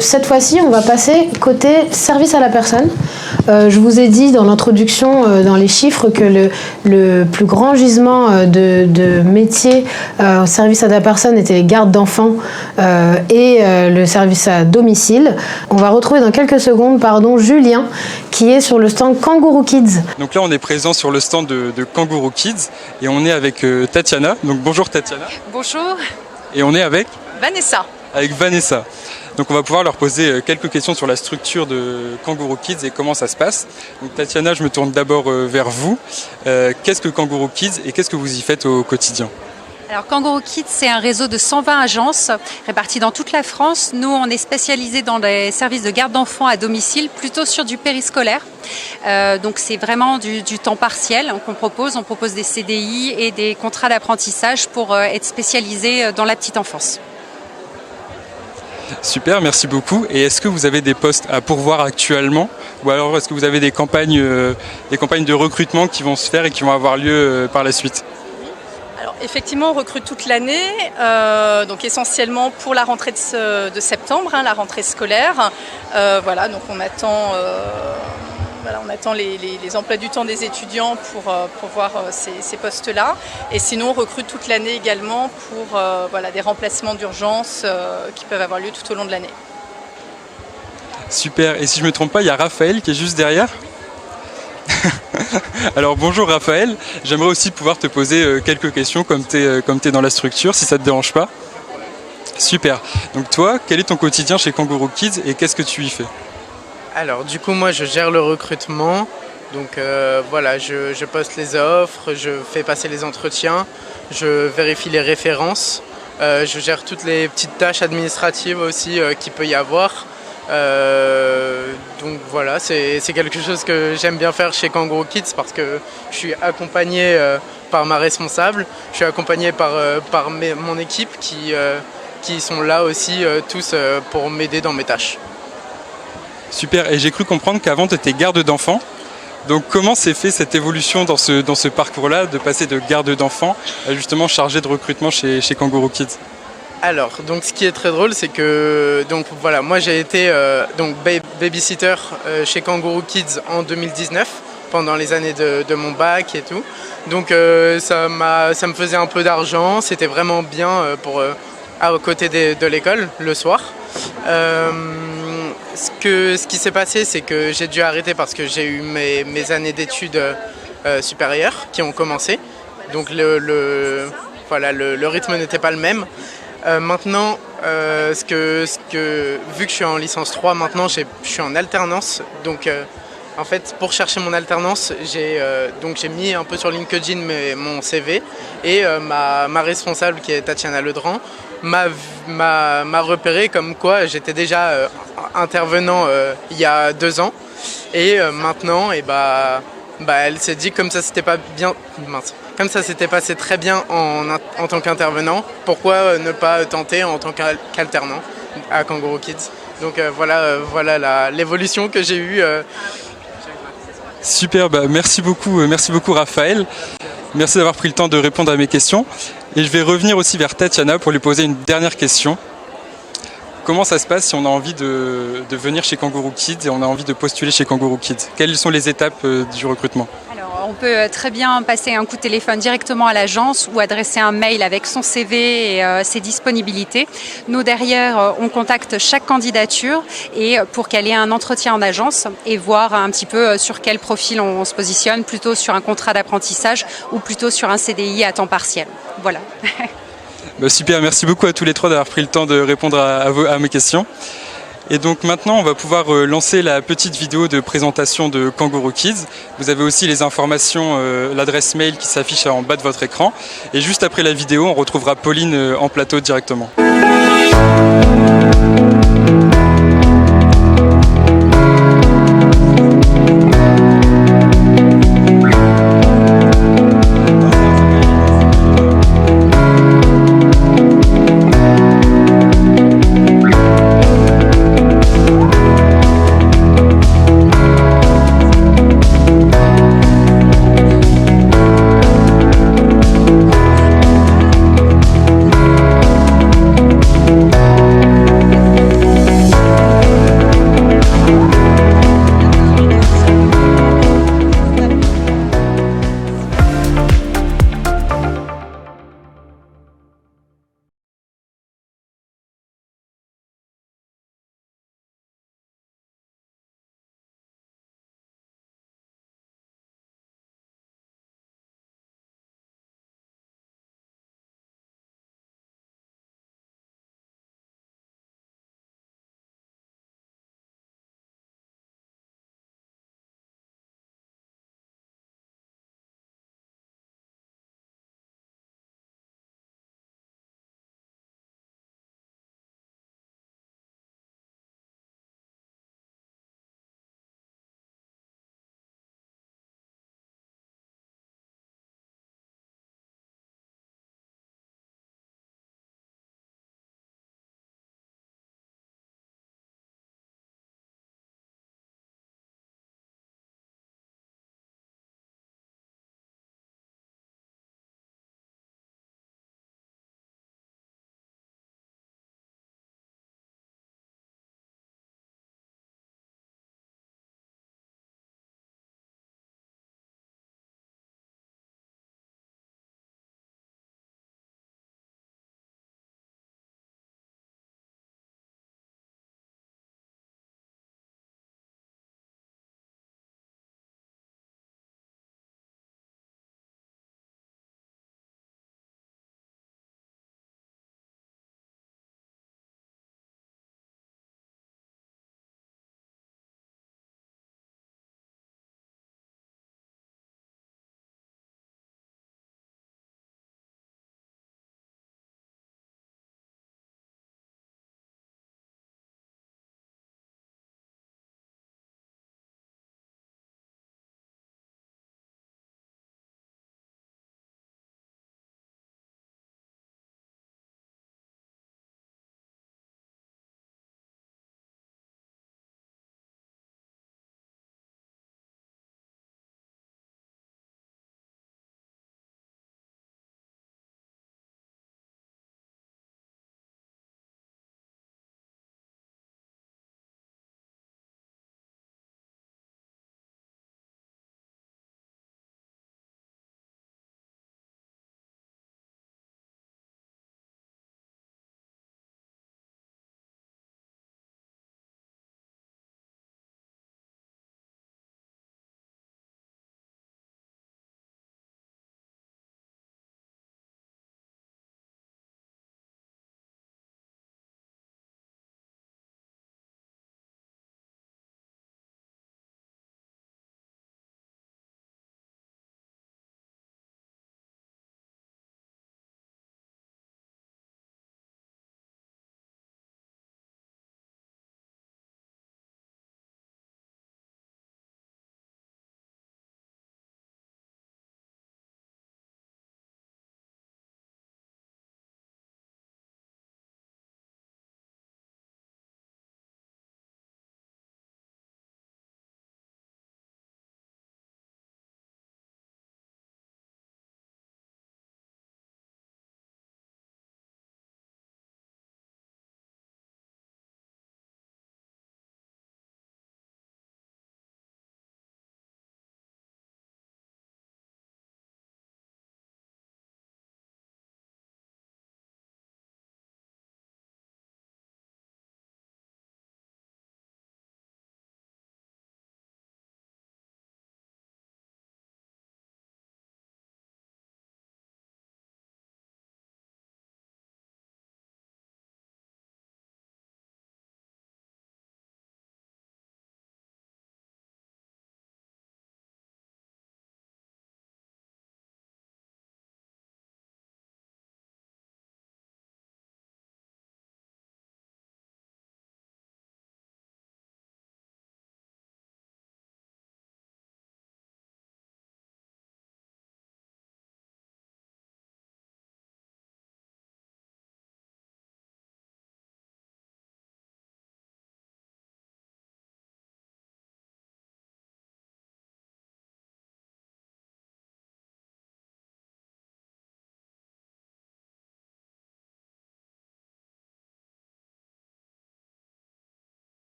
Cette fois-ci, on va passer côté service à la personne. Je vous ai dit dans l'introduction, dans les chiffres, que le plus grand gisement de métiers au service à la personne était les gardes d'enfants et le service à domicile. On va retrouver dans quelques secondes Julien qui est sur le stand Kangourou Kids. Donc là, on est présent sur le stand de Kangourou Kids et on est avec Tatiana. Donc bonjour Tatiana. Bonjour. Et on est avec Vanessa. Avec Vanessa. Donc on va pouvoir leur poser quelques questions sur la structure de Kangourou Kids et comment ça se passe. Donc Tatiana, je me tourne d'abord vers vous. Qu'est-ce que Kangourou Kids et qu'est-ce que vous y faites au quotidien ? Alors Kangourou Kids, c'est un réseau de 120 agences réparties dans toute la France. Nous, on est spécialisés dans les services de garde d'enfants à domicile, plutôt sur du périscolaire. Donc c'est vraiment du temps partiel qu'on propose. On propose des CDI et des contrats d'apprentissage pour être spécialisés dans la petite enfance. Super, merci beaucoup. Et est-ce que vous avez des postes à pourvoir actuellement ? Ou alors est-ce que vous avez des campagnes de recrutement qui vont se faire et qui vont avoir lieu par la suite ? Alors effectivement, on recrute toute l'année, donc essentiellement pour la rentrée de septembre, la rentrée scolaire. Donc on attend les emplois du temps des étudiants pour voir ces postes-là. Et sinon, on recrute toute l'année également pour des remplacements d'urgence qui peuvent avoir lieu tout au long de l'année. Super. Et si je ne me trompe pas, il y a Raphaël qui est juste derrière. Alors bonjour Raphaël, j'aimerais aussi pouvoir te poser quelques questions comme tu es dans la structure, si ça ne te dérange pas. Super. Donc toi, quel est ton quotidien chez Kangourou Kids et qu'est-ce que tu y fais ? Alors du coup moi je gère le recrutement, donc je poste les offres, je fais passer les entretiens, je vérifie les références, je gère toutes les petites tâches administratives aussi qu'il peut y avoir. Donc voilà, c'est quelque chose que j'aime bien faire chez Kangourou Kids parce que je suis accompagné par ma responsable, je suis accompagné par mon équipe qui sont là aussi tous pour m'aider dans mes tâches. Super, et j'ai cru comprendre qu'avant tu étais garde d'enfants. Donc comment s'est fait cette évolution dans ce parcours-là, de passer de garde d'enfants à justement chargé de recrutement chez Kangourou Kids ? Alors, donc ce qui est très drôle, c'est que moi j'ai été babysitter chez Kangourou Kids en 2019 pendant les années de mon bac et tout. Donc ça me faisait un peu d'argent, c'était vraiment bien à côté de l'école le soir. Ce qui s'est passé, c'est que j'ai dû arrêter parce que j'ai eu mes années d'études supérieures qui ont commencé. Donc le rythme n'était pas le même. Maintenant, vu que je suis en licence 3, maintenant je suis en alternance. Donc en fait, pour chercher mon alternance, j'ai mis un peu sur LinkedIn mon CV et ma responsable qui est Tatiana Ledran m'a repéré comme quoi j'étais déjà intervenant il y a 2 ans et maintenant elle s'est dit comme ça s'était passé très bien en tant qu'intervenant, pourquoi ne pas tenter en tant qu'alternant à Kangourou Kids. Donc voilà l'évolution que j'ai eue. Super, merci beaucoup Raphaël. Merci d'avoir pris le temps de répondre à mes questions. Et je vais revenir aussi vers Tatiana pour lui poser une dernière question. Comment ça se passe si on a envie de venir chez Kangourou Kids et on a envie de postuler chez Kangourou Kids ? Quelles sont les étapes du recrutement ? Alors, on peut très bien passer un coup de téléphone directement à l'agence ou adresser un mail avec son CV et ses disponibilités. Nous, derrière, on contacte chaque candidature et pour qu'elle ait un entretien en agence et voir un petit peu sur quel profil on se positionne, plutôt sur un contrat d'apprentissage ou plutôt sur un CDI à temps partiel. Voilà. Super, merci beaucoup à tous les trois d'avoir pris le temps de répondre à mes questions. Et donc maintenant, on va pouvoir lancer la petite vidéo de présentation de Kangourou Kids. Vous avez aussi les informations, l'adresse mail qui s'affiche en bas de votre écran. Et juste après la vidéo, on retrouvera Pauline en plateau directement.